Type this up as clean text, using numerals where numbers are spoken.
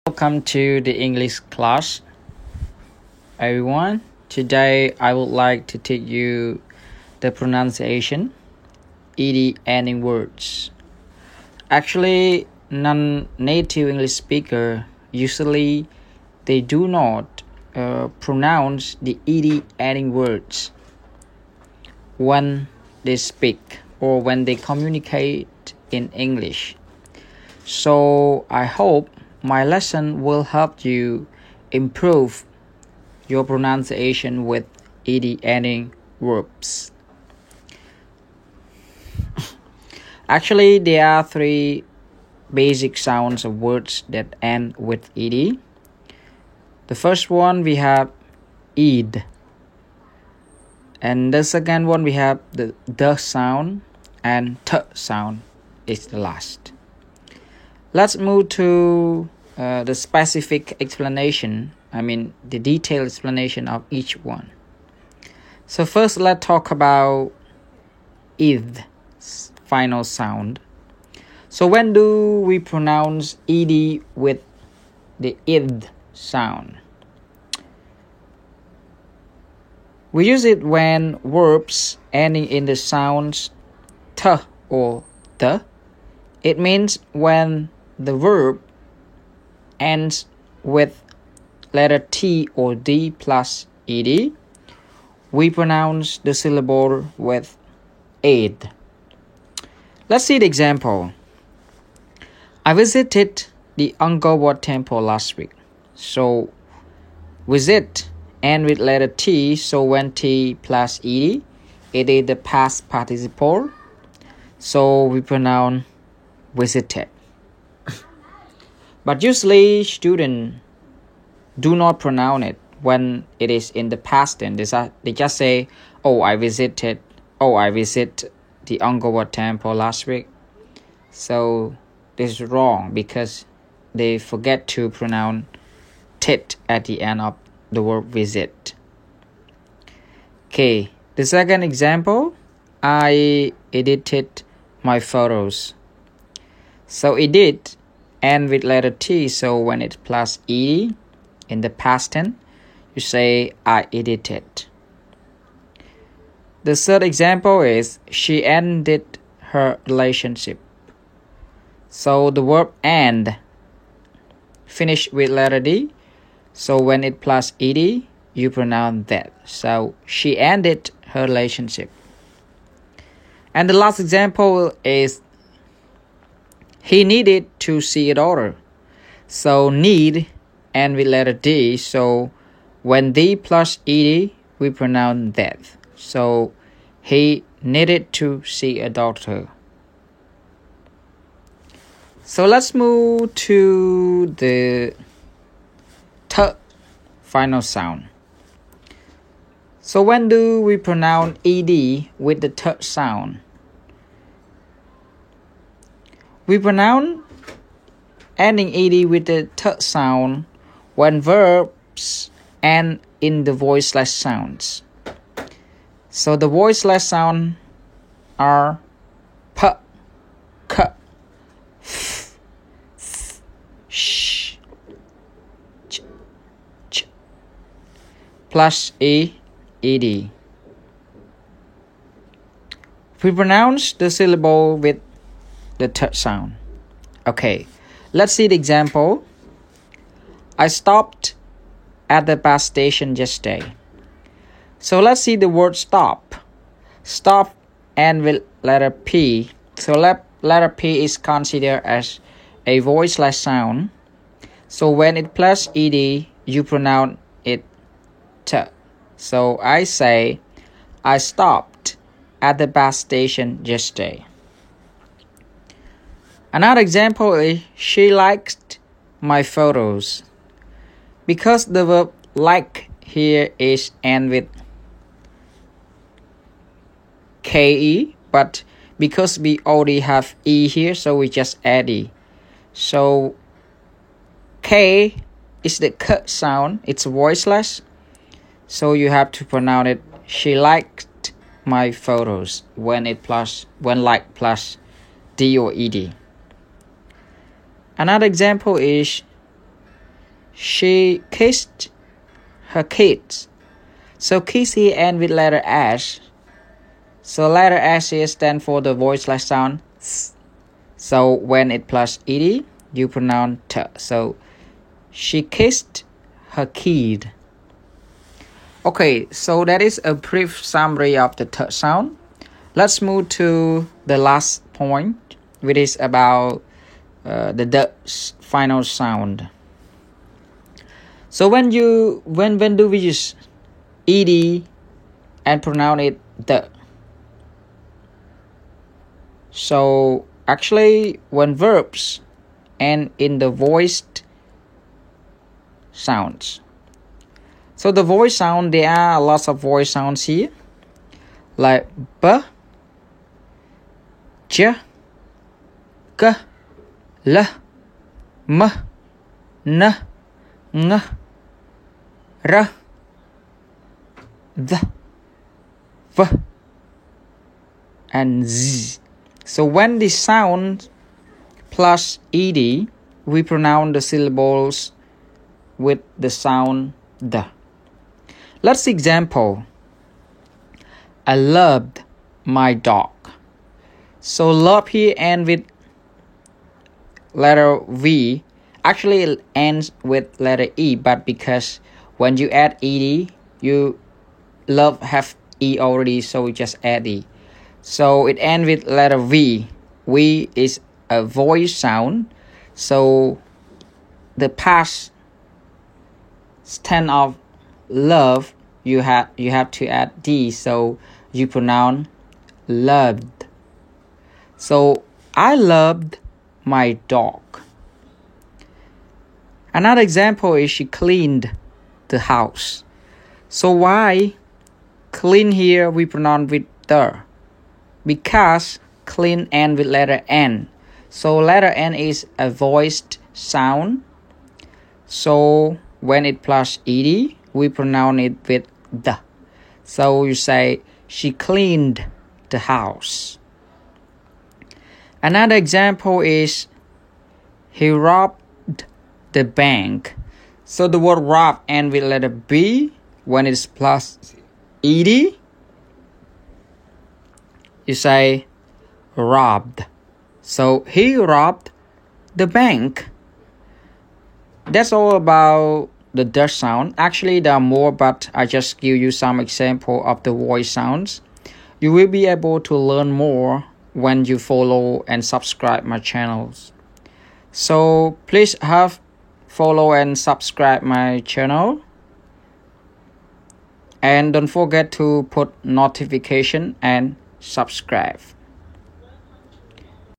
Welcome to the English class, everyone. Today I would like to teach you the pronunciation, ed ending words. Actually, non-native English speaker usually they do not pronounce the ed ending words when they speak or when they communicate in English. So I hope my lesson will help you improve your pronunciation with ed ending verbs. Actually, there are three basic sounds of words that end with ed. The first one we have ed, and the second one we have the sound, and t sound is the last. Let's move to the specific explanation, the detailed explanation of each one. So first, let's talk about id, final sound. So when do we pronounce ed with the id sound? We use it when verbs ending in the sounds t or the. It means when the verb ends with letter T or D plus ed, we pronounce the syllable with ed. Let's see the example. I visited the Angkor Wat temple last week. So visit end with letter T, so when T plus ed, it is the past participle. So we pronounce visited. But usually students do not pronounce it when it is in the past tense. They just say, I visit the Angkor Wat temple last week. So this is wrong because they forget to pronounce tit at the end of the word visit. Okay, the second example, I edited my photos. So edit end with letter T, so when it's plus ed in the past tense, you say I edited. The third example is she ended her relationship. So the verb end finish with letter D, so when it plus ed, you pronounce that. So she ended her relationship. And the last example is he needed to see a doctor. So need end with letter D, so when D plus ed, we pronounce that. So he needed to see a doctor. So let's move to the t final sound. So when do we pronounce ed with the t sound? We pronounce ending ed with the t sound when verbs end in the voiceless sounds. So the voiceless sounds are p, k, f, sh, ch, plus ed. We pronounce the syllable with the t sound. Okay, let's see the example. I stopped at the bus station yesterday. So let's see the word stop. Stop end with letter P. So letter P is considered as a voiceless sound. So when it plus ed, you pronounce it t. So I say, I stopped at the bus station yesterday. Another example is she liked my photos. Because the verb like here is end with ke, but because we already have e here, so we just add e. So k is the k sound, it's voiceless. So you have to pronounce it, she liked my photos when like plus d or ed. Another example is She kissed her kids. So kiss here ends with letter S. So letter S here stands for the voiceless sound. So when it plus ed, you pronounce t. So she kissed her kid. Okay, so that is a brief summary of the t sound. Let's move to the last point, which is about the d final sound. So when do we use ed and pronounce it the? So actually, when verbs end in the voiced sounds. So the voice sound, there are lots of voice sounds here, like b, j, k, l, m, n, ng, r, th, f, and z. So when the sound plus ed, we pronounce the syllables with the sound the. Let's example. I loved my dog. So love here ends with letter V. Actually it ends with letter E, but because when you add ed, you love have E already, so we just add E. So it ends with letter V. V is a voice sound. So the past tense of love, you have to add D, so you pronounce loved. So I loved my dog. Another example is she cleaned the house. So why clean here we pronounce with the? Because clean ends with letter N. So letter N is a voiced sound. So when it plus ed, we pronounce it with the. So you say, she cleaned the house. Another example is, he robbed the bank. So the word rob ends with letter B. When it's plus ed, you say, robbed. So he robbed the bank. That's all about the Dutch sound. Actually, there are more, but I just give you some example of the voice sounds. You will be able to learn more when you follow and subscribe my channels. So please follow and subscribe my channel. And don't forget to put notification and subscribe.